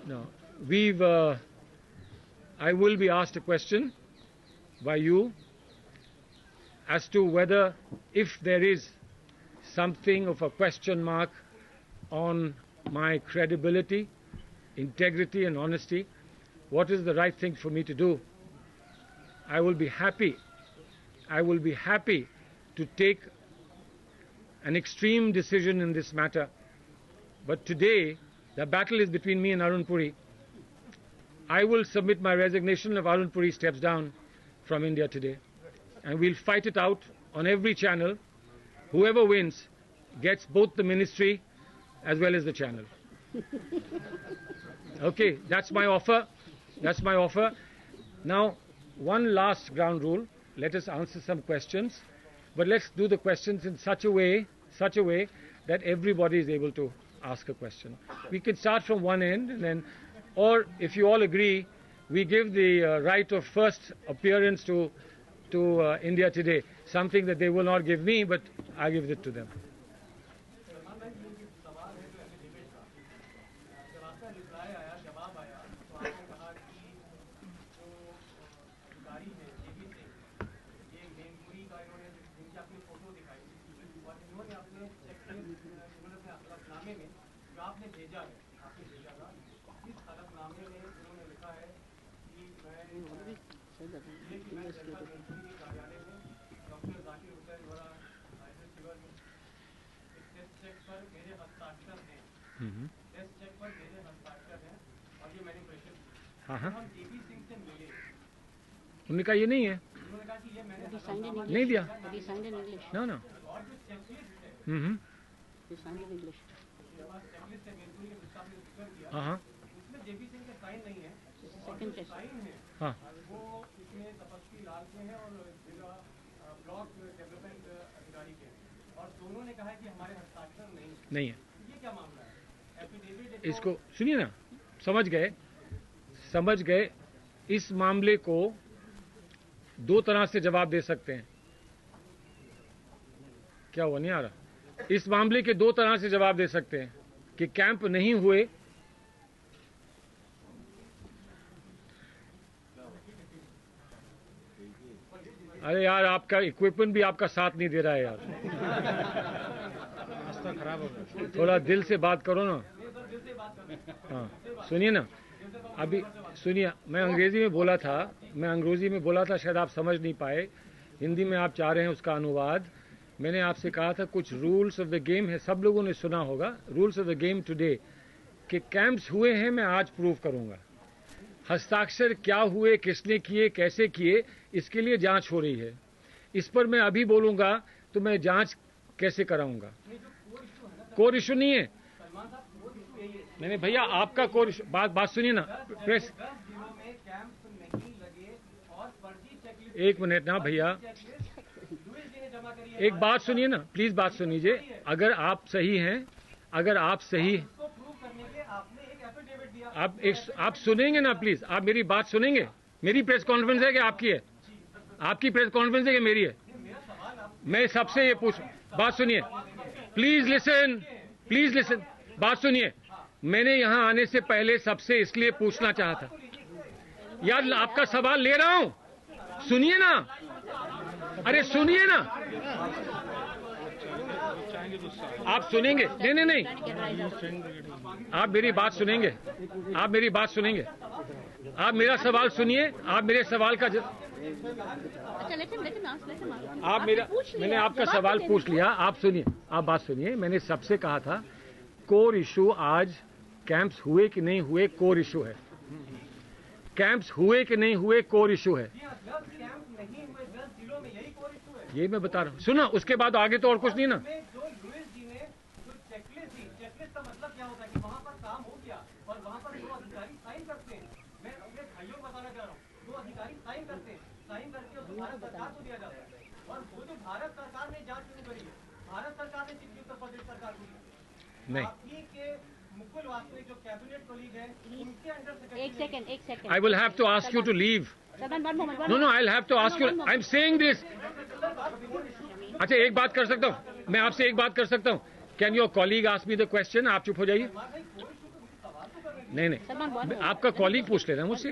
No, I will be asked a question by you as to whether, if there is something of a question mark on my credibility, integrity and honesty, what is the right thing for me to do? I will be happy to take an extreme decision in this matter. But today, the battle is between me and Arun Puri. I will submit my resignation if Arun Puri steps down from India today. And we'll fight it out on every channel. Whoever wins gets both the ministry as well as the channel. Okay, that's my offer. That's my offer. Now, one last ground rule. Let us answer some questions. But let's do the questions in such a way that everybody is able to ask a question. We can start from one end and then, or if you all agree, we give the right of first appearance to India Today, something that they will not give me, but I give it to them. उन्होंने कहा ये नहीं है, नहीं दिया, no no, हाँ, हाँ, नहीं है, इसको सुनिए ना, समझ गए, इस मामले को दो तरह से जवाब दे सकते हैं। क्या हुआ, नहीं आ रहा? इस मामले के दो तरह से जवाब दे सकते हैं कि कैंप नहीं हुए, अरे यार आपका इक्विपमेंट भी आपका साथ नहीं दे रहा है यार, खराब हो गया, थोड़ा दिल से बात करो ना। हाँ सुनिए ना, अभी सुनिए, मैं अंग्रेजी में बोला था, शायद आप समझ नहीं पाए। हिंदी में आप चाह रहे हैं उसका अनुवाद। मैंने आपसे कहा था कुछ रूल्स ऑफ द गेम है, सब लोगों ने सुना होगा, rules of the game today, कि कैंप्स हुए हैं, मैं आज प्रूव करूंगा। हस्ताक्षर क्या हुए, किसने किए, कैसे किए, इसके लिए जांच हो रही है। इस पर मैं अभी बोलूंगा तो मैं जांच कैसे कराऊंगा? कोर इशू नहीं है। नहीं भैया, आपका कोर इशू, बात सुनिए ना प्रेस, एक मिनट ना भैया, एक बात सुनिए ना प्लीज, बात सुनिए। अगर आप सही हैं, आप सुनेंगे ना प्लीज, आप मेरी बात सुनेंगे। मेरी प्रेस कॉन्फ्रेंस है कि आपकी है? आपकी प्रेस कॉन्फ्रेंस है कि मेरी है? मैं सबसे ये पूछ, बात सुनिए प्लीज लिसन, बात सुनिए। मैंने यहां आने से पहले सबसे इसलिए पूछना चाहा था, यार आपका सवाल ले रहा हूं, सुनिए ना, अरे सुनिए ना, आप सुनेंगे? नहीं, आप मेरी बात सुनेंगे, आप मेरा सवाल सुनिए, आप मेरे सवाल का आप मेरा, मैंने आपका सवाल पूछ लिया, आप सुनिए, आप बात सुनिए। मैंने सबसे कहा था कोर इशू आज कैंप्स हुए कि नहीं हुए कोर इशू है, कैंप्स हुए कि नहीं हुए कोर इशू है, ये मैं बता रहा हूँ। सुनो, उसके बाद आगे तो और कुछ नहीं ना। भारत सरकार को दिया जाता है, और वो जो भारत सरकार ने जांच शुरू करी है, भारत सरकार ने चिट्ठी उत्तर प्रदेश सरकार को दी नहीं, आपकी के मुकुल वासनिक जो कैबिनेट कोलीग हैं उनके अंडर। एक second, I will have to ask you to leave. No, I will have to ask you, I am saying this. अच्छा एक बात कर सकता हूँ मैं आपसे, एक बात कर सकता हूँ? Can your colleague ask me the question? आप चुप हो जाइए, नहीं, आपका कॉलीग पूछ लेना मुझसे।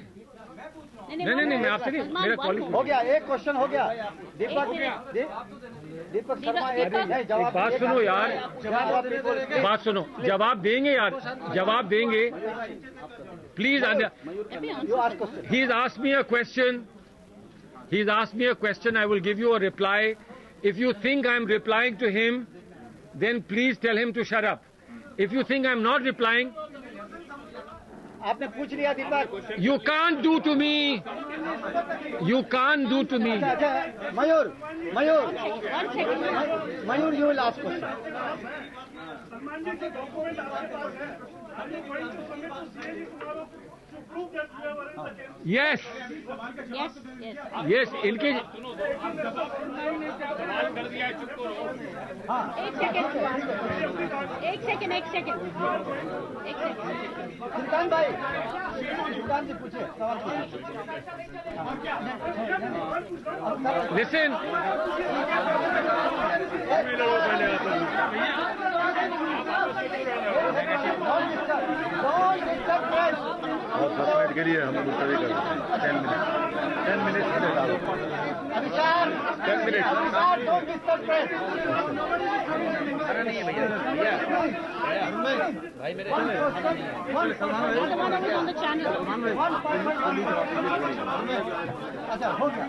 नहीं, मैं आपसे नहीं, मेरा कॉलीग। हो गया, एक क्वेश्चन हो गया। दीपक शर्मा, एक जवाब। बात सुनो यार, बात सुनो, जवाब देंगे यार, जवाब देंगे please. He is asked me a question, he has asked me a question, I will give you a reply. If you think I am replying to him, then please tell him to shut up. If you think I am not replying, आपने पूछ लिया दीपक। you can't do to me, you can't do to me. Mayur, you will ask question. Yes. इनके एक second सुल्तान भाई, सुल्तान जी पूछे सवाल। Listen. के लिए हम मुलतवी कर 10 minute Abhisar 10 minute don't disturb press. नहीं है भैया भाई मेरे अच्छा हो गया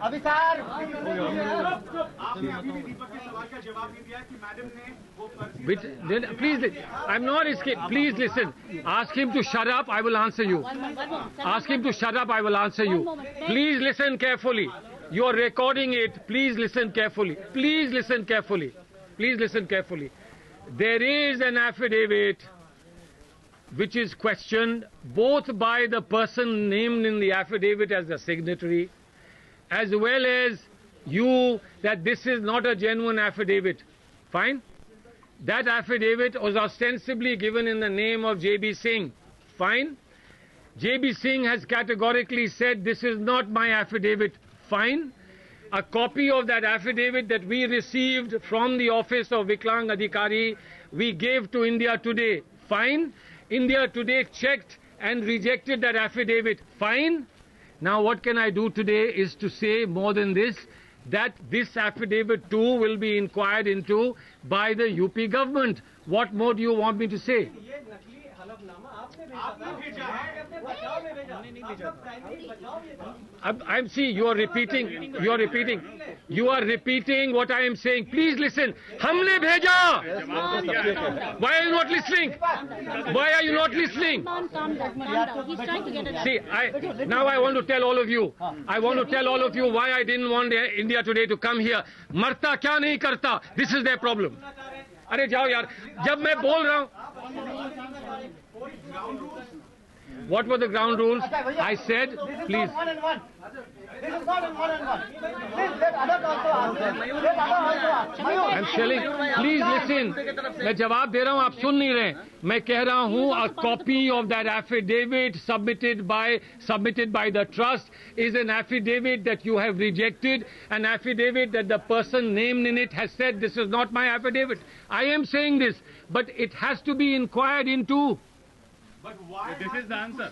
अभिसार। Please, I'm not escaping. Please listen. Ask him to shut up. I will answer you. Ask him to shut up. I will answer you. Please listen carefully. You are recording it. Please listen carefully. Please listen carefully. Please listen carefully. There is an affidavit which is questioned both by the person named in the affidavit as the signatory, as well as you, that this is not a genuine affidavit. Fine? That affidavit was ostensibly given in the name of J.B. Singh. Fine? J.B. Singh has categorically said this is not my affidavit. Fine? A copy of that affidavit that we received from the office of Viklang Adhikari, we gave to India Today. Fine? India Today checked and rejected that affidavit. Fine? Now what can I do today is to say more than this, that this affidavit too will be inquired into by the UP government. What more do you want me to say? See, you are repeating what I am saying. Please listen. हमने भेजा. Why are you not listening? Why are you not listening? See, now I want to tell all of you. I want to tell all of you why I didn't want India Today to come here. मरता क्या नहीं करता. This is their problem. अरे जाओ यार. जब मैं बोल रहा हूँ. What were the ground rules? I said, please. This is not in 1-on-1. Please let others also answer. I'm telling, please listen. मैं जवाब दे रहा हूँ, आप सुन नहीं रहे. मैं कह रहा हूँ, a copy of that affidavit submitted by the trust is an affidavit that you have rejected, an affidavit that the person named in it has said this is not my affidavit. I am saying this, but it has to be inquired into. But why? This is the answer.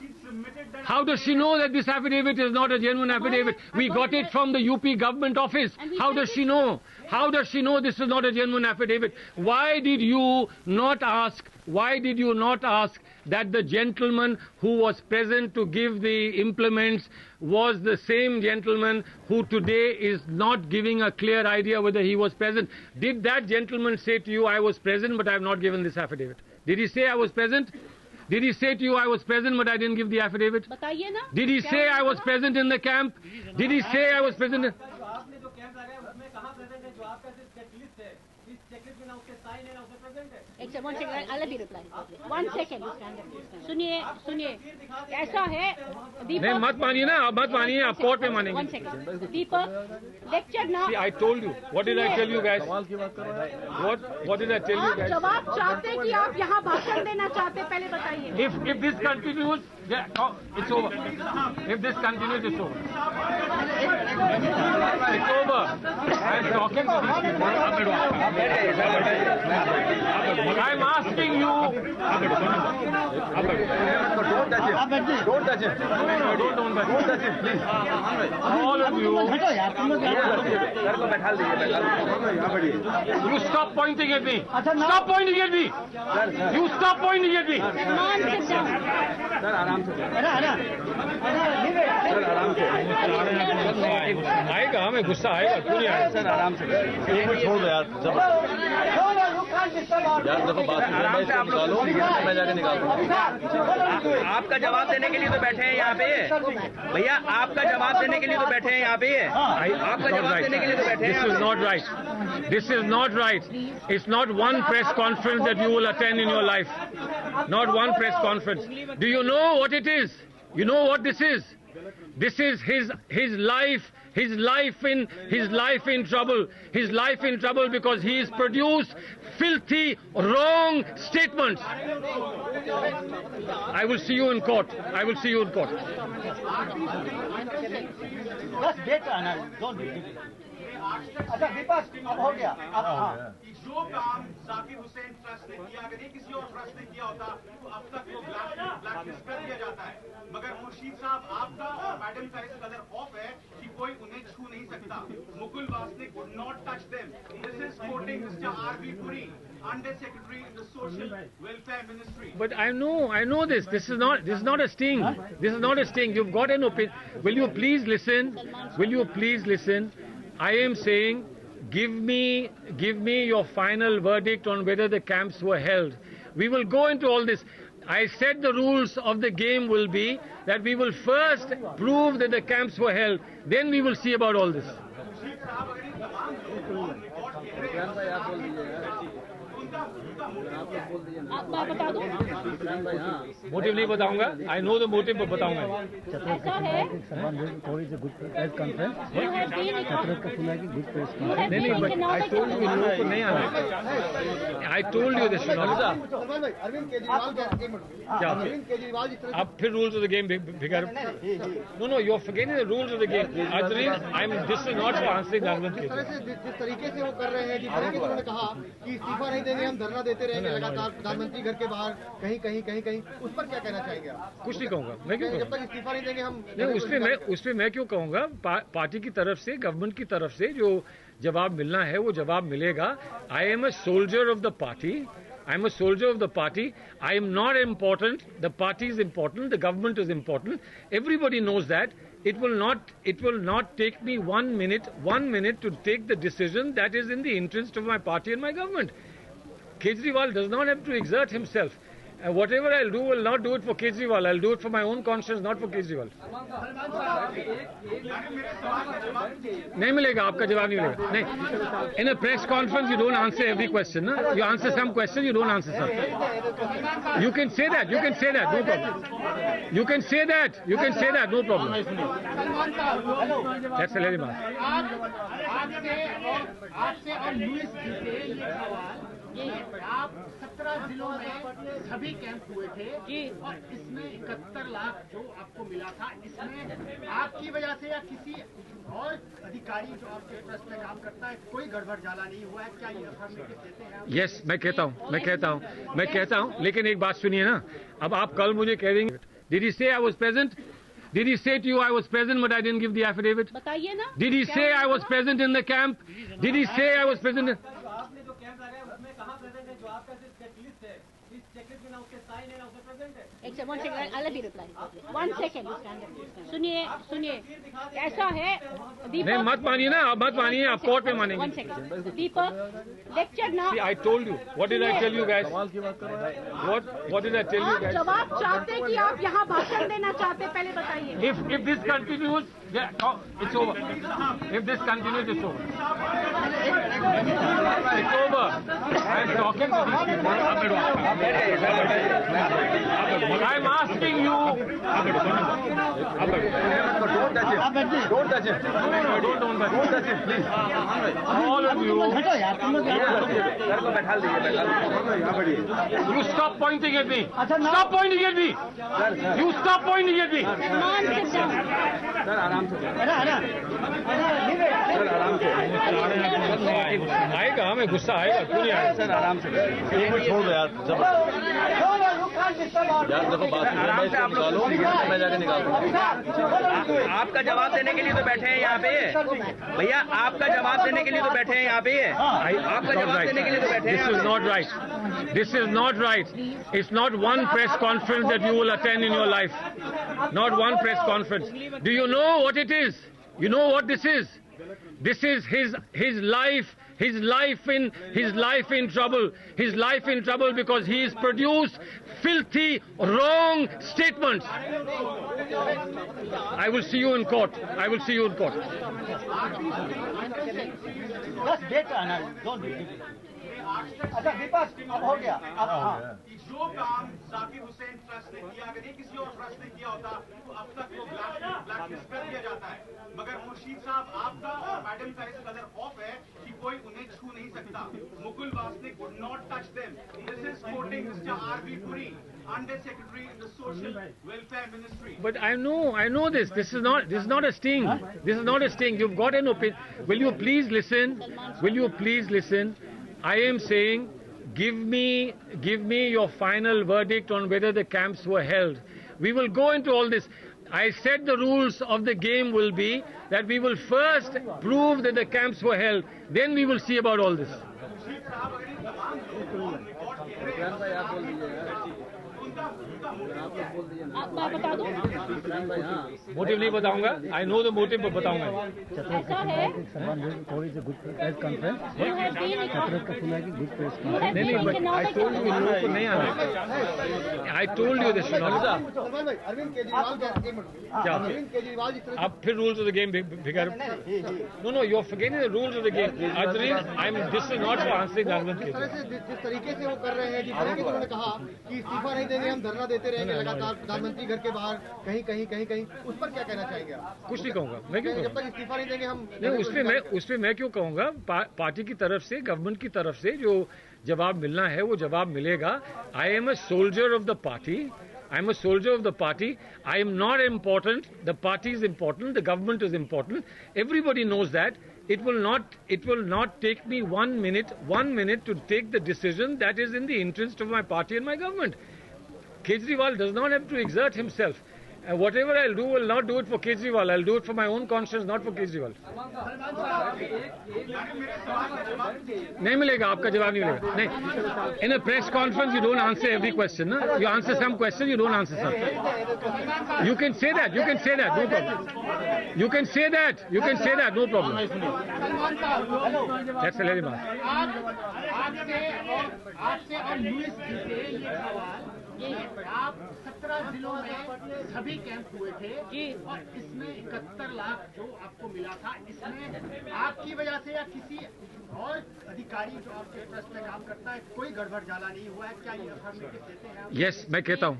How does she know that this affidavit is not a genuine affidavit? We got it from the UP government office. How does she know? How does she know this is not a genuine affidavit? Why did you not ask that the gentleman who was present to give the implements was the same gentleman who today is not giving a clear idea whether he was present? Did that gentleman say to you, I was present but I have not given this affidavit? Did he say I was present? Did he say to you, I was present but I didn't give the affidavit? Did he say I was present in the camp? Did he say I was present in... One second, I'll let you reply. 1 second. सुनिए, ऐसा है दीपक. नहीं मत मानिए ना, आप मत मानिए, आप कोर्ट में मानेंगे. 1 second. Deepak, lecture now. See, I told you. What did I tell you guys? What did I tell you guys? आप जवाब चाहते कि आप यहाँ भाषण देना चाहते, पहले बताइए. If this continues, it's over. If this continues, it's over. It's over. I'm talking to these people. I'm asking you. Don't touch him. Don't touch him, please. All of you, हटो यार तुम लोग सर को बैठा दीजिए, you stop pointing at me. अच्छा, ना- Stop pointing at me. You stop pointing at me. Salman sit down. Sir आराम से, है ना leave it. सर आराम से, आएगा, हमें गुस्सा आएगा, क्यों नहीं आएगा? सर आराम से। एक मिनट छोड़ दो यार, जब No, you can't disturb our यार देखो बात आराम से आप निकालो, मैं जाके निकालूंगा। आपका जवाब देने के लिए तो बैठे हैं यहाँ पे भैया, आपका जवाब देने के लिए तो बैठे हैं यहाँ पे आपका जवाब देने के लिए तो बैठे This हैं। is not right. This is not right. It's not one press conference that you will attend in your life. Not one press conference. Do you know what it is? You know what this is? This is his life. His life in trouble. His life in trouble because he has produced filthy, wrong statements. I will see you in court. I will see you in court. Just wait, Anand. Don't be difficult. अच्छा दीपक अब हो गया अब हाँ जो काम Zakir Hussain trust ने किया, अगर ये किसी और ट्रस्ट ने किया होता तो अब तक वो ब्लैकलिस्ट कर दिया जाता है। मगर खुर्शीद साहब, आपका और मैडम का इस कदर खौफ है कि कोई उन्हें छू नहीं सकता। Mukul Wasnik would not touch them. This is quoting Mr. R.B. Puri, Under Secretary in the Social Welfare Ministry. But I know this. This is not a sting. This is not a sting. You've got an opinion. Will you please listen? Will you please listen? I am saying, give me your final verdict on whether the camps were held. We will go into all this. I said the rules of the game will be that we will first prove that the camps were held. Then we will see about all this. आप मैं बता दूं, motive नहीं बताऊंगा. I know the motive, but बताऊंगा. ऐसा है you have been you have नहीं, been but I told you इन लोगों को नहीं आना. I told you this should not. Salman भाई अरविंद केजरीवाल का एक मिनट क्या? अरविंद केजरीवाल जिस तरह आप फिर rules of the game बिगाड़. No, you are forgetting the rules of the game. This is not for answering Arvind जिस तरह Kejriwal. से जिस तरीके से वो कर रहे हैं, जिस तरीके से उन्होंने कहा कि इस्तीफा नहीं देंगे, हम धरना देते रहेंगे लगातार प्रधानमंत्री घर के बाहर कहीं उस पर क्या कहना चाहेंगे आप? कुछ नहीं कहूंगा. मैं क्यों जब कहूंगा? तक इस्तीफा नहीं देंगे हम नहीं, उसपे मैं क्यों कहूंगा? पार्टी की तरफ से, गवर्नमेंट की तरफ से जो जवाब मिलना है वो जवाब मिलेगा. I am a soldier of the party. I am a soldier of the party. I am not important. The party is important. The government is important. Everybody knows that. It will not take me 1 minute to take the decision that is in the interest of my party and my government. Kejriwal does not have to exert himself. Whatever I'll do, will not do it for Kejriwal. I'll do it for my own conscience, not for Kejriwal. नहीं मिलेगा, आपका जवाब नहीं मिलेगा. नहीं. In a press conference, you don't answer every question. Na? You answer some question, you don't answer some. You can say that. No problem. You can say that. No problem. That's a very much. आपसे और Louis जी से ये सवाल, आप 17 जिलों में सभी camp हुए थे और इसमें 71 लाख जो आपको मिला था, इसमें आपकी वजह से या किसी और अधिकारी जो आपके ट्रस्ट में काम करता है कोई गड़बड़ झाला नहीं हुआ है? क्या ये अफर्मेटिव देते हैं आप? यस, मैं कहता हूँ, लेकिन एक बात सुनिए ना. अब आप कल मुझे कह देंगे, Did he say I was present? Did he say to you I was present but I didn't give the affidavit? बताइए ना. Did he say I was present in the camp? Did he say I was present in... आपने जो camp लगाया उसमें कहाँ present है? जो आपका सिर्फ चेकलिस्ट है, इस चेकलिस्ट में ना उसके साइन है ना उसमें प्रेजेंट है. एक second, 1 second, I'll let you reply. 1 second. सुनिए, ऐसा है नहीं, दीपक. मत मानिए ना, आप मत मानिए, आप कोर्ट में 1 मानेंगे. second. Deepak, lecture now. See, I told you. What did I tell you guys? What did I tell you आप guys? जवाब चाहते कि आप यहाँ भाषण देना चाहते, पहले बताइए. If this continues, it's over. If this continues, it's over. It's over. I'm talking to these people. I am asking you Don't touch it. Please. All of you sir को बैठा दीजिए, You stop pointing at me. Stop pointing at me. You stop pointing at me. Sir आराम से, sir आराम से, आएगा, हमें गुस्सा आएगा, क्यों नहीं आएगा? सर आराम से, एक मिनट छोड़ दो यार, यार देखो बात आराम से आप लोग, मैं जाके निकालता हूँ। आपका जवाब देने के लिए तो बैठे हैं यहाँ पे भैया, आपका जवाब देने के लिए तो बैठे हैं यहाँ पे, आपका जवाब देने के लिए तो बैठे हैं। This is not right. This is not right. It's not one press conference that you will attend in your life. Not one press conference. Do you know what it is? You know what this is? This is his life. His life in trouble. His life in trouble because he has produced filthy, wrong statements. I will see you in court. I will see you in court. बस बेटा ना don't अच्छा विपक्ष अब हो गया अब हाँ जो काम जाकिर हुसैन ट्रस्ट ने किया, अगर ये किसी और ट्रस्ट ने किया होता तो अब तक वो ब्लैकलिस्ट कर दिया जाता है। मगर मुर्शीद साहब आपका और मैडम का इस कदर खौफ है कि कोई उन्हें छू नहीं सकता। Mukul Wasnik would not touch them. This is quoting Mr. R.B. Puri, Under Secretary in the Social Welfare Ministry. But I know this. This is not a sting. This is not a sting. You've got an opinion. Will you please listen? Will you please listen? I am saying, give me your final verdict on whether the camps were held. We will go into all this. I said the rules of the game will be that we will first prove that the camps were held. Then we will see about all this. मैं बता दूं motive नहीं बताऊंगा. I know the motive, but बताऊंगा. ऐसा है You have been नहीं, but I told you इन लोगों को नहीं आना. I told you this. Salman भाई, अरविंद केजरीवाल क्या? अरविंद केजरीवाल जिस तरह अब फिर rules of the game बिगाड़. No, you're forgetting the rules of the game. This is not for answering Arvind Kejriwal. जिस तरीके से वो कर रहे हैं, जिस तरीके से उन्होंने कहा कि इस्तीफा नहीं देंगे, हम धरना देते रहेंगे लगातार प्रधानमंत्री घर के बाहर कहीं उस पर क्या कहना चाहेंगे आप? कुछ नहीं कहूंगा. मैं क्यों जब कहूंगा? तक इस्तीफा नहीं देंगे हम नहीं, उस पे मैं क्यों कहूंगा? पार्टी की तरफ से, गवर्नमेंट की तरफ से जो जवाब मिलना है वो जवाब मिलेगा. I am a soldier of the party. I am a soldier of the party. I am not important. The party is important. The government is important. Everybody knows that. It will not take me 1 minute to take the decision that is in the interest of my party and my government. Kejriwal does not have to exert himself. Whatever I'll do, will not do it for Kejriwal. I'll do it for my own conscience, not for Kejriwal. नहीं मिलेगा, आपका जवाब नहीं मिलेगा. नहीं. In a press conference, you don't answer every question. No? You answer some question, you don't answer some. You can say that. No problem. You can say that. No problem. That's a very much. आपसे और US जीते ये सवाल आप 17 जिलों में सभी camp हुए थे और इसमें 71 लाख जो आपको मिला था, इसमें आपकी वजह से या किसी और अधिकारी जो आपके ट्रस्ट में काम करता है कोई गड़बड़ झाला नहीं हुआ है? क्या ये अफर्मेटिव देते हैं? यस, मैं कहता हूँ.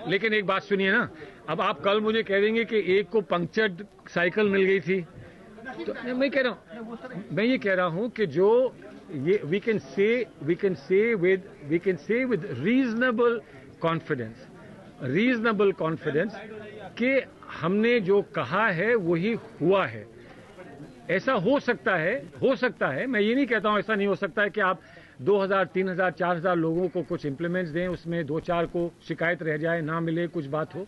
लेकिन एक बात सुनिए ना. अब आप कल मुझे कह देंगे कि एक को पंक्चर्ड साइकिल मिल गई थी, तो मैं ये कह रहा हूँ कि जो ये we can say with reasonable confidence कि हमने जो कहा है वही हुआ है. ऐसा हो सकता है. मैं ये नहीं कहता हूँ ऐसा नहीं हो सकता है कि आप 2000, 3000, 4000 लोगों को कुछ इम्प्लीमेंट्स दें, उसमें 2-4 को शिकायत रह जाए, ना मिले, कुछ बात हो.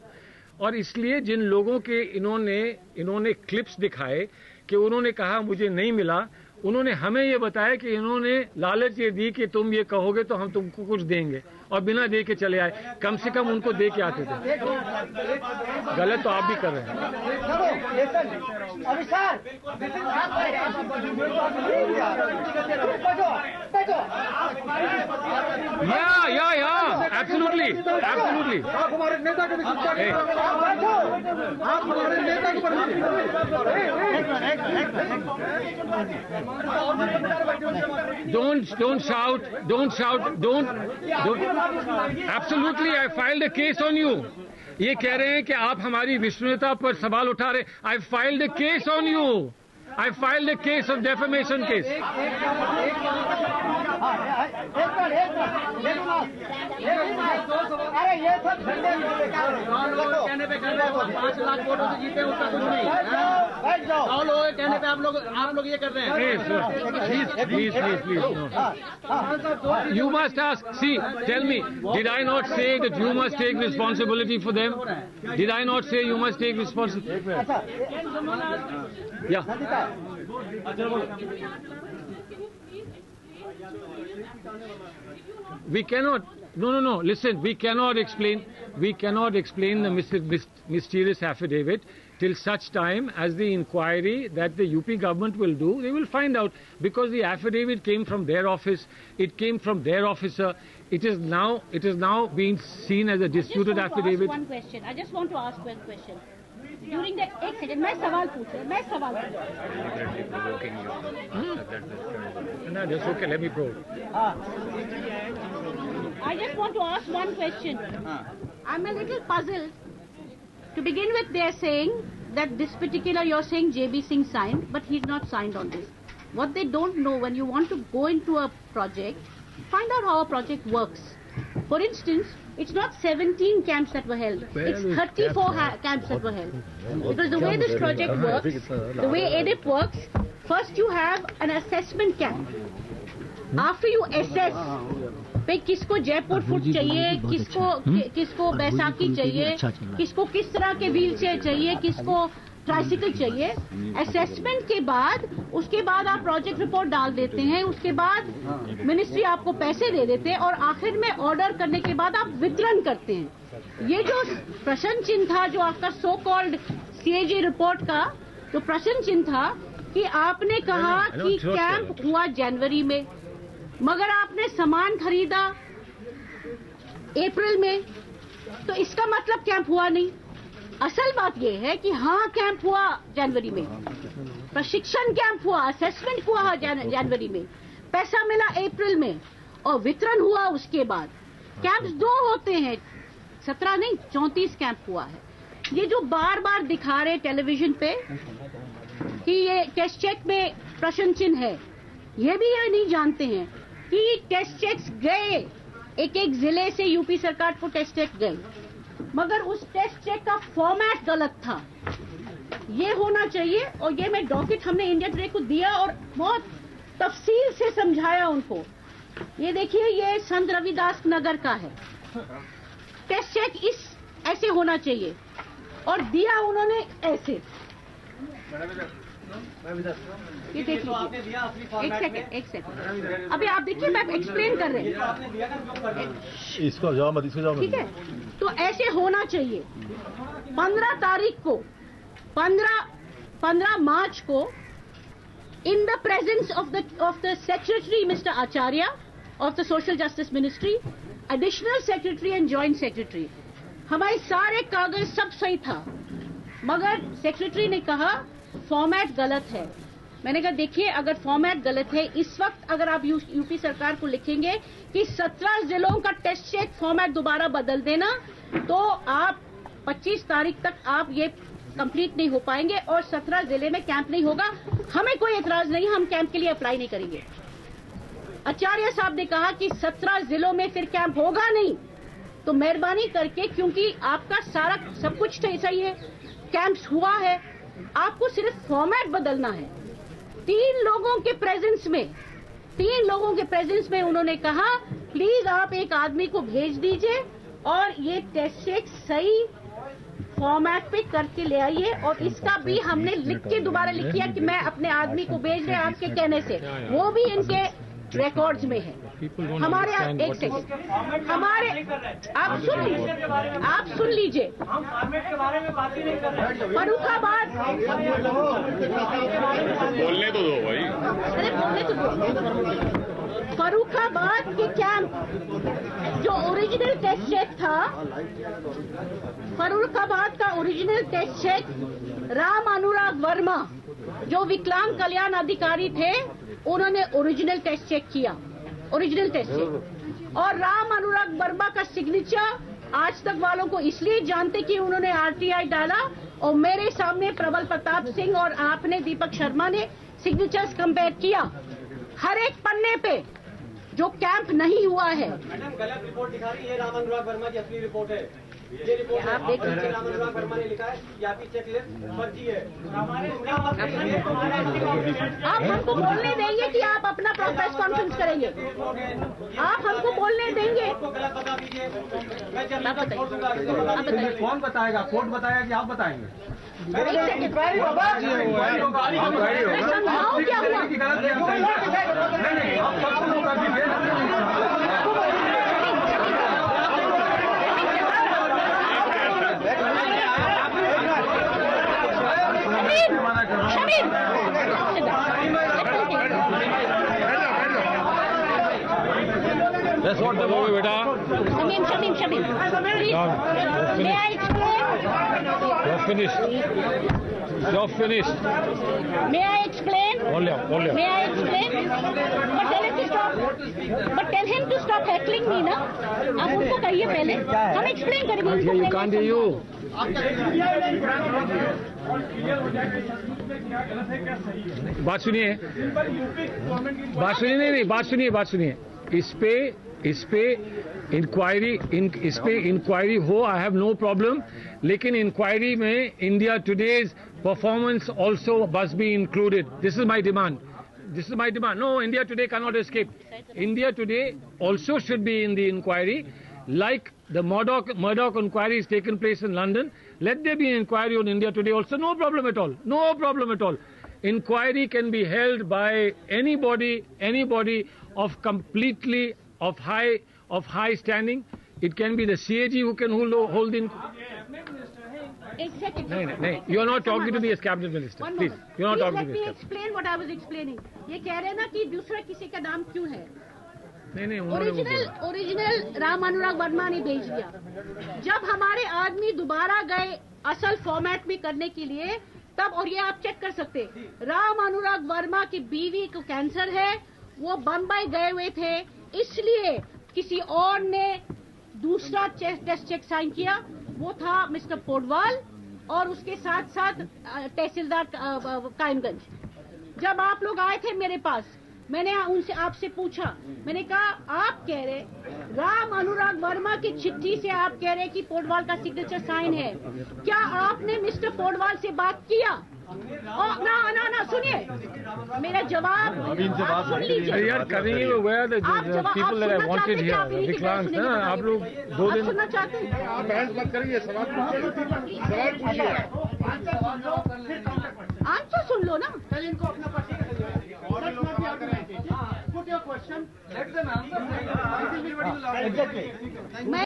और इसलिए जिन लोगों के इन्होंने क्लिप्स दिखाए कि उन्होंने कहा मुझे नहीं मिला, उन्होंने हमें ये बताया कि इन्होंने लालच ये दी कि तुम ये कहोगे तो हम तुमको कुछ देंगे, और बिना दे के चले आए. कम से कम उनको दे के आते थे. गलत तो आप भी कर रहे हैं. Yeah. Absolutely. आप हमारे नेता को भी शिक्षा दें। आप हमारे नेता को Don't shout. Absolutely, I filed a case on you. ये कह रहे हैं कि आप हमारी विश्वसनीयता पर सवाल उठा रहे। I filed a case on you. I filed a case of defamation case. अरे ये सब कहने पे 5 लाख वोटों से जीते उसका कुछ नहीं। 100 लोग कहने पे आप लोग ये कर रहे हैं। Please. No. You must ask. See, tell me, did I not say that you must take responsibility for them? Did I not say you must take responsibility? Yeah. We cannot. No. Listen, we cannot explain the mysterious affidavit till such time as the inquiry that the UP government will do. They will find out, because the affidavit came from their office. It came from their officer. It is now being seen as a disputed affidavit. One question. I just want to ask one question. During the एक second मैं सवाल पूछूं। No, that's okay. Let me probe. I just want to ask one question. I'm a little puzzled. To begin with, they are saying that this particular, you're saying JB Singh signed, but he's not signed on this. What they don't know, when you want to go into a project, find out how a project works. For instance, it's not 17 camps that were held. It's 34 camps that were held. Because the way this project works, the way ADIP works, first you have an assessment camp. After you assess, भाई किसको Jaipur foot चाहिए, किसको बैसाखी चाहिए, किसको किस तरह के wheel chair चाहिए, किसको ट्राइसिकल चाहिए, असेसमेंट के बाद उसके बाद आप प्रोजेक्ट रिपोर्ट डाल देते हैं, उसके बाद मिनिस्ट्री आपको पैसे दे देते हैं और आखिर में ऑर्डर करने के बाद आप वितरण करते हैं। ये जो प्रश्न चिन्ह था, जो आपका सो कॉल्ड CAG रिपोर्ट का जो प्रश्न चिन्ह था कि आपने कहा कि कैंप हुआ जनवरी में, मगर आपने सामान खरीदा अप्रैल में, तो इसका मतलब कैंप हुआ नहीं। असल बात यह है कि हाँ कैंप हुआ जनवरी में, प्रशिक्षण कैंप हुआ, असेसमेंट हुआ जनवरी में, पैसा मिला अप्रैल में और वितरण हुआ उसके बाद। कैंप्स 2 होते हैं, 17 नहीं 34 कैंप हुआ है। ये जो बार बार दिखा रहे टेलीविजन पे कि ये टेस्ट चेक में प्रश्न चिन्ह है, ये भी ये नहीं जानते हैं कि टेस्ट चेक्स गए, एक जिले से यूपी सरकार को टेस्ट चेक गए, मगर उस टेस्ट चेक का फॉर्मेट गलत था। ये होना चाहिए, और ये मैं डॉक्यूमेंट हमने इंडिया टुडे को दिया और बहुत तफसील से समझाया उनको। ये देखिए, ये संत रविदास नगर का है, टेस्ट चेक ऐसे होना चाहिए और दिया उन्होंने ऐसे। ये देखिए, एक सेकंड, अभी आप देखिए, मैं माइक्रोफोन कर रहे हैं। इसको जवाब मत, इसको जवाब ठीक है, तो ऐसे होना चाहिए। 15 तारीख को 15 मार्च को in the presence of the secretary mister Acharya of the social justice ministry, additional secretary and joint secretary, हमारे सारे कागज सब सही था, मगर सेक्रेटरी ने कहा फॉर्मेट गलत है। मैंने कहा देखिए, अगर फॉर्मेट गलत है, इस वक्त अगर आप यूपी सरकार को लिखेंगे कि 17 जिलों का टेस्ट चेक फॉर्मेट दोबारा बदल देना, तो आप 25 तारीख तक आप ये कंप्लीट नहीं हो पाएंगे और 17 जिले में कैंप नहीं होगा। हमें कोई एतराज नहीं, हम कैंप के लिए अप्लाई नहीं करेंगे। आचार्य साहब ने कहा कि 17 जिलों में फिर कैंप होगा नहीं, तो मेहरबानी करके, क्योंकि आपका सारा सब कुछ सही है, कैंप्स हुआ है, आपको सिर्फ फॉर्मेट बदलना है। 3 लोगों के प्रेजेंस में उन्होंने कहा प्लीज आप एक आदमी को भेज दीजिए और ये टेस्ट चेक सही फॉर्मेट पे करके ले आइए, और इसका भी हमने लिख के दोबारा लिख दिया कि मैं अपने आदमी को भेज रहे आपके कहने से, वो भी इनके रिकॉर्ड्स में है। हमारे एक सेकंड, हमारे आप सुन लीजिए, फर्रुखाबाद, बोलने तो दो भाई, अरे बोलने तो दो। फर्रुखाबाद के कैंप जो ओरिजिनल टेस्ट चेक था, फर्रुखाबाद का ओरिजिनल टेस्ट चेक राम अनुराग वर्मा जो विकलांग कल्याण अधिकारी थे, उन्होंने ओरिजिनल टेस्ट चेक किया, ओरिजिनल टेस्ट चेक। और राम अनुराग वर्मा का सिग्नेचर आज तक वालों को इसलिए जानते कि उन्होंने आरटीआई डाला, और मेरे सामने प्रबल प्रताप सिंह और आपने दीपक शर्मा ने सिग्नेचर्स कंपेयर किया। हर एक पन्ने पे जो कैंप नहीं हुआ है। मैडम गलत रिपोर्ट दिखा रही है, राम अनुराग वर्मा की असली रिपोर्ट है। ये रिपोर्ट आप देख लीजिए, राम अनुराग वर्मा ने लिखा है कि आपकी चेकलिस्ट फर्जी है। आप हमको बोलने देंगे कि आप अपना प्रेस कॉन्फ्रेंस करेंगे? आप हमको बोलने देंगे? गलत बता दीजिए, मैं जब आप छोड़ दूंगा। आप बताइए। कौन बताएगा? कोर्ट बताएगा कि आप बताएंगे? समझाओ क्या हुआ? Shamir, That's what the boy, beta. Shamim, please. May I explain? You're finished. You're finished. May I explain? Hold on. May I explain? But tell him to stop. But tell him to stop heckling me, ना? आप उनको कहिए पहले. हम explain करेंगे. You can't hear you. बात सुनिए, बात सुनिए। इस पे इंक्वायरी हो, आई हैव नो प्रॉब्लम, लेकिन इंक्वायरी में India Today's performance also must be included. This is my demand. No, India Today can not escape. India Today also should be in the inquiry, like the Murdoch inquiry is taken place in London. Let there be an inquiry on India Today also. No problem at all. Inquiry can be held by anybody of high standing. It can be the CAG who can hold the inquiry. एक second. नहीं, you are not talking to the cabinet minister. Please, you are not talking to the cabinet. Explain what I was explaining. ये कह रहे हैं ना कि दूसरा किसी का नाम क्यों है? नहीं, ओरिजिनल राम अनुराग वर्मा ने भेज दिया। जब हमारे आदमी दोबारा गए असल फॉर्मेट में करने के लिए, तब, और ये आप चेक कर सकते, राम अनुराग वर्मा की बीवी को कैंसर है, वो बम्बई गए हुए थे, इसलिए किसी और ने दूसरा टेस्ट चेक साइन किया, वो था मिस्टर पोडवाल और उसके साथ साथ तहसीलदार कायमगंज। जब आप लोग आए थे मेरे पास, मैंने उनसे आपसे पूछा, मैंने कहा आप कह रहे राम अनुराग वर्मा की चिट्ठी से आप कह रहे कि पोडवाल का सिग्नेचर साइन है, क्या आपने मिस्टर पोडवाल से बात किया? ना सुनिए मेरा जवाब, आप सुन लीजिए यार। करेंगे where the people that I wanted here, विकलांग ना, आप लोग 2 दिन सुनना चाहते हैं? आप बहस मत करिए, सवाल पूछिए। आंसर सुन लो ना। इनको अपना Put your question. Let them answer. मैं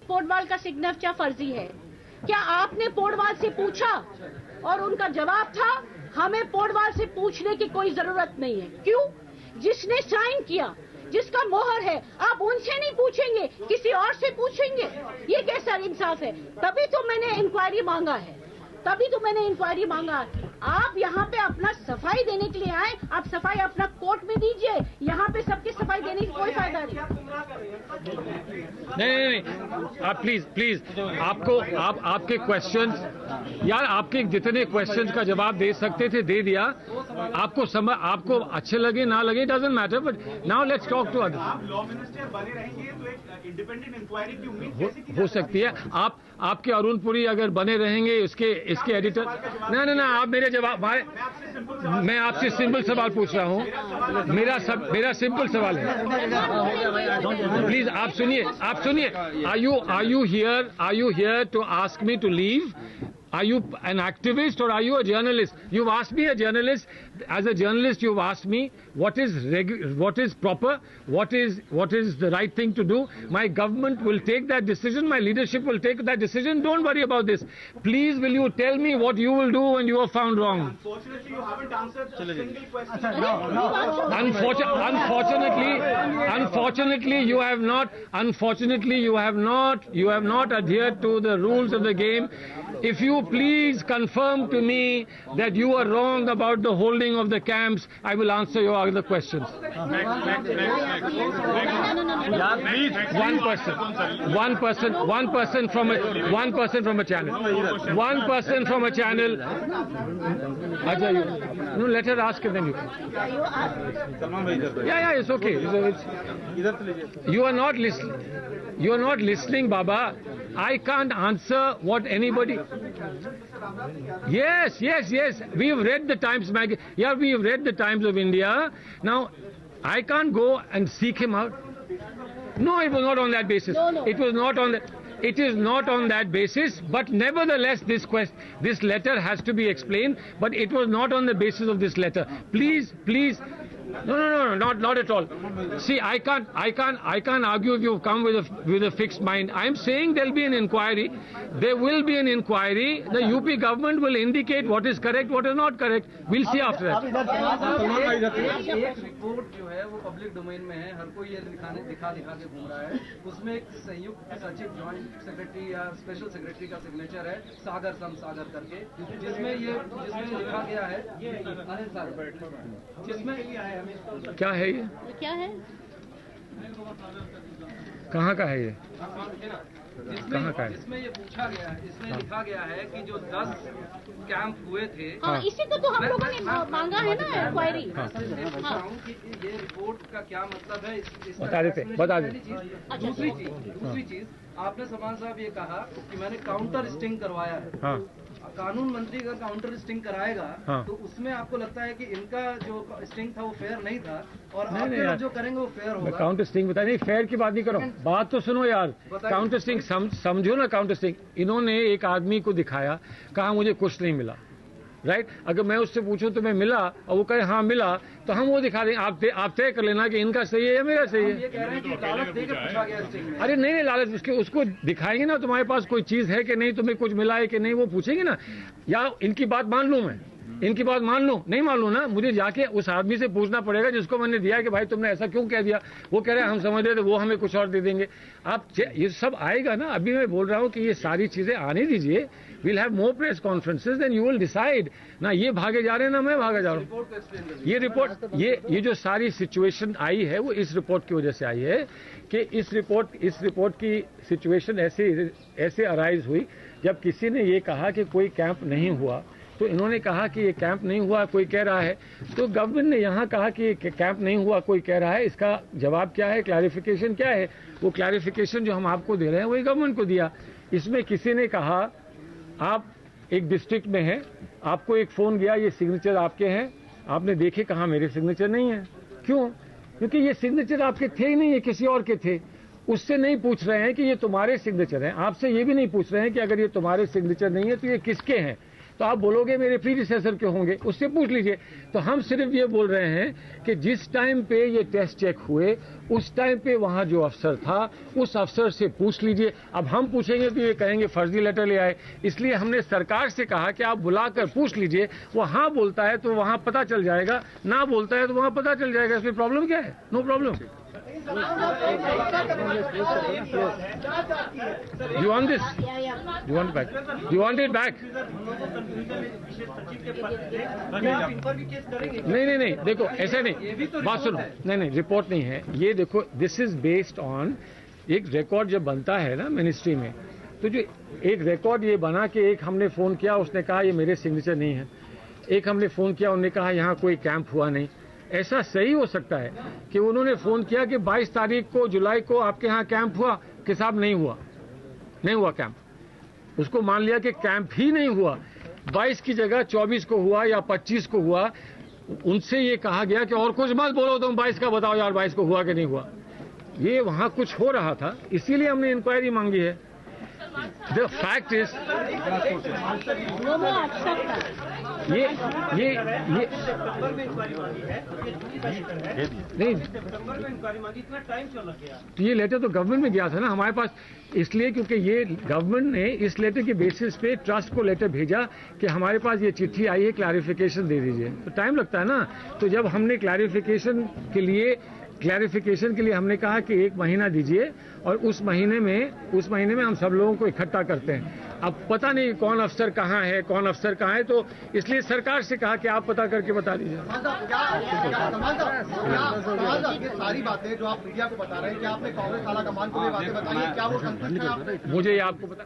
पोडवाल का सिग्नेचर फर्जी है, क्या आपने पोडवाल से पूछा? और उनका जवाब था हमें पोडवाल से पूछने की कोई जरूरत नहीं है। क्यों? जिसने साइन किया, जिसका मोहर है, आप उनसे नहीं पूछेंगे, किसी और से पूछेंगे? ये कैसा इंसाफ है? तभी तो मैंने इंक्वायरी मांगा है। आप यहाँ पे अपना सफाई देने के लिए आए, आप सफाई अपना कोर्ट में दीजिए, यहाँ पे सबकी सफाई देने की कोई फायदा नहीं। आप प्लीज आपके क्वेश्चंस, यार आपके जितने क्वेश्चंस का जवाब दे सकते थे दे दिया। आपको अच्छे लगे ना लगे, doesn't matter, but now let's talk to other. आप लॉ मिनिस्टर बने रहेंगे तो एक इंडिपेंडेंट इंक्वायरी की उम्मीद कैसे की हो सकती है। आपके अरुण पुरी अगर बने रहेंगे इसके एडिटर, ना आप मेरे जवाब, मैं आपसे सिंपल सवाल पूछ रहा हूँ, मेरा सिंपल सवाल है। प्लीज आप सुनिए। Are you here to ask me to leave? Are you an activist or are you a journalist? You've asked me, a journalist. As a journalist, you've asked me what is proper, what is the right thing to do. My government will take that decision. My leadership will take that decision. Don't worry about this. Please, will you tell me what you will do when you are found wrong? Unfortunately, you haven't answered a single question. Unfortunately, you have not. Unfortunately, you have not adhered to the rules of the game. If you please confirm to me that you are wrong about the holding of the camps, I will answer your other questions. One person from a channel. Ajay, no, let her ask and then you can. Yeah, it's okay. You are not listening. You are not listening, Baba. I can't answer what anybody. Yes. We've read the Times magazine. Yeah, we've read the Times of India. Now, I can't go and seek him out. No, it was not on that basis. No. It was not on that. It is not on that basis, but nevertheless, this letter has to be explained. But it was not on the basis of this letter. Please. No, not at all. See, I can't argue if you've come with a fixed mind. I'm saying there'll be an inquiry. There will be an inquiry. The UP government will indicate what is correct, what is not correct. We'll see after that. एक report जो है वो public domain में है, हर कोई ये दिखा के घूम रहा है. उसमें एक संयुक्त सचिव, जॉइंट सेक्रेटरी या स्पेशल सेक्रेटरी का सिग्नेचर है, सागर करके, जिसमें लिखा गया है अनिल सागर, जिसमें क्या है ये? क्या है? कहाँ का है ये? कहाँ का है? इसमें ये पूछा गया है, इसमें लिखा गया है कि जो 10 कैंप हुए थे, इसी को तो हम लोगों ने मांगा है ना इंक्वायरी. ये रिपोर्ट का क्या मतलब है? बता देते. दूसरी चीज आपने समान साहब ये कहा कि मैंने काउंटर स्टिंग करवाया है. हाँ. कानून मंत्री का काउंटर स्टिंग कराएगा, तो उसमें आपको लगता है कि इनका जो स्टिंग था वो फेयर नहीं था, और आपके लोग जो करेंगे वो फेयर होगा? काउंटर स्टिंग बता नहीं, फेयर की बात नहीं करो. बात तो सुनो यार. काउंटर स्टिंग समझो ना. काउंटर स्टिंग इन्होंने एक आदमी को दिखाया, कहा मुझे कुछ नहीं मिला. राइट. अगर मैं उससे पूछूं तो मैं मिला और वो कहे हाँ मिला, तो हम वो दिखा दें. आप तय कर लेना कि इनका सही है या मेरा सही है. ये कह रहे हैं कि लालच देकर पूछा गया स्टिंग में. अरे नहीं लालच, उसको दिखाएंगे ना तुम्हारे पास कोई चीज है कि नहीं, तुम्हें कुछ मिला है कि नहीं, वो पूछेंगे ना. या इनकी बात मान लूं मैं, इनकी बात मान लूं, नहीं मान लूं ना, मुझे जाके उस आदमी से पूछना पड़ेगा जिसको मैंने दिया कि भाई तुमने ऐसा क्यों कह दिया. वो कह रहे हैं हम समझ रहे थे, वो हमें कुछ और दे देंगे. आप ये सब आएगा ना. अभी मैं बोल रहा हूं कि ये सारी चीजें आने दीजिए. We'll have more press conferences, then you will decide. ना ये भागे जा रहे हैं ना मैं भागा जा रहा हूँ. ये रिपोर्ट, ये जो सारी सिचुएशन आई है वो इस रिपोर्ट की वजह से आई है कि इस रिपोर्ट की सिचुएशन ऐसे अराइज हुई जब किसी ने ये कहा कि कोई कैंप नहीं हुआ, तो इन्होंने कहा कि ये कैंप नहीं हुआ, कोई कह रहा है. तो गवर्नमेंट ने यहाँ कहा कि कैंप नहीं हुआ, कोई कह रहा है. इसका जवाब क्या है, क्लैरिफिकेशन क्या है? वो क्लैरिफिकेशन जो हम आपको दे रहे हैं वही गवर्नमेंट को दिया. इसमें किसी ने कहा आप एक डिस्ट्रिक्ट में हैं, आपको एक फोन गया, ये सिग्नेचर आपके हैं, आपने देखे, कहा मेरे सिग्नेचर नहीं है. क्यों? क्योंकि ये सिग्नेचर आपके थे ही नहीं, ये किसी और के थे. उससे नहीं पूछ रहे हैं कि ये तुम्हारे सिग्नेचर हैं. आपसे ये भी नहीं पूछ रहे हैं कि अगर ये तुम्हारे सिग्नेचर नहीं है तो ये किसके हैं. तो आप बोलोगे मेरे प्रीडिसेसर के होंगे, उससे पूछ लीजिए. तो हम सिर्फ ये बोल रहे हैं कि जिस टाइम पे ये टेस्ट चेक हुए उस टाइम पे वहां जो अफसर था उस अफसर से पूछ लीजिए. अब हम पूछेंगे तो ये कहेंगे फर्जी लेटर ले आए. इसलिए हमने सरकार से कहा कि आप बुलाकर पूछ लीजिए. वो हाँ बोलता है तो वहां पता चल जाएगा, ना बोलता है तो वहां पता चल जाएगा. इसमें प्रॉब्लम क्या है? No problem. You want this? You want it back? You want it back? नहीं, देखो ऐसा नहीं. बात सुनो. नहीं, रिपोर्ट नहीं है ये. देखो, दिस इज बेस्ड ऑन एक रिकॉर्ड जब बनता है ना मिनिस्ट्री में, तो जो एक रिकॉर्ड ये बना कि एक हमने फोन किया, उसने कहा ये मेरे सिग्नेचर नहीं है. एक हमने फोन किया, उन्होंने कहा यहाँ कोई कैंप हुआ नहीं. ऐसा सही हो सकता है कि उन्होंने फोन किया कि 22 तारीख को जुलाई को आपके यहाँ कैंप हुआ, कि साहब नहीं हुआ कैंप. उसको मान लिया कि कैंप ही नहीं हुआ. 22 की जगह 24 को हुआ या 25 को हुआ. उनसे ये कहा गया कि और कुछ मत बोलो, तुम 22 का बताओ यार 22 को हुआ कि नहीं हुआ. ये वहां कुछ हो रहा था, इसीलिए हमने इंक्वायरी मांगी है. द फैक्ट इज ये नहीं, ये लेटर तो गवर्नमेंट में गया था ना हमारे पास, इसलिए क्योंकि ये गवर्नमेंट ने इस लेटर के बेसिस पे ट्रस्ट को लेटर भेजा कि हमारे पास ये चिट्ठी आई है, क्लैरिफिकेशन दे दीजिए। तो टाइम लगता है ना, तो जब हमने क्लैरिफिकेशन के लिए हमने कहा कि 1 महीना दीजिए, और उस महीने में हम सब लोगों को इकट्ठा करते हैं। अब पता नहीं कौन अफसर कहाँ है, तो इसलिए सरकार से कहा कि आप पता करके बता दीजिए। ये सारी बातें जो आप मीडिया को बता रहे हैं, क्या आपने कांग्रेस आला कमान को ये बातें बताई, क्या वो संतुष्ट है? मुझे ये आपको पता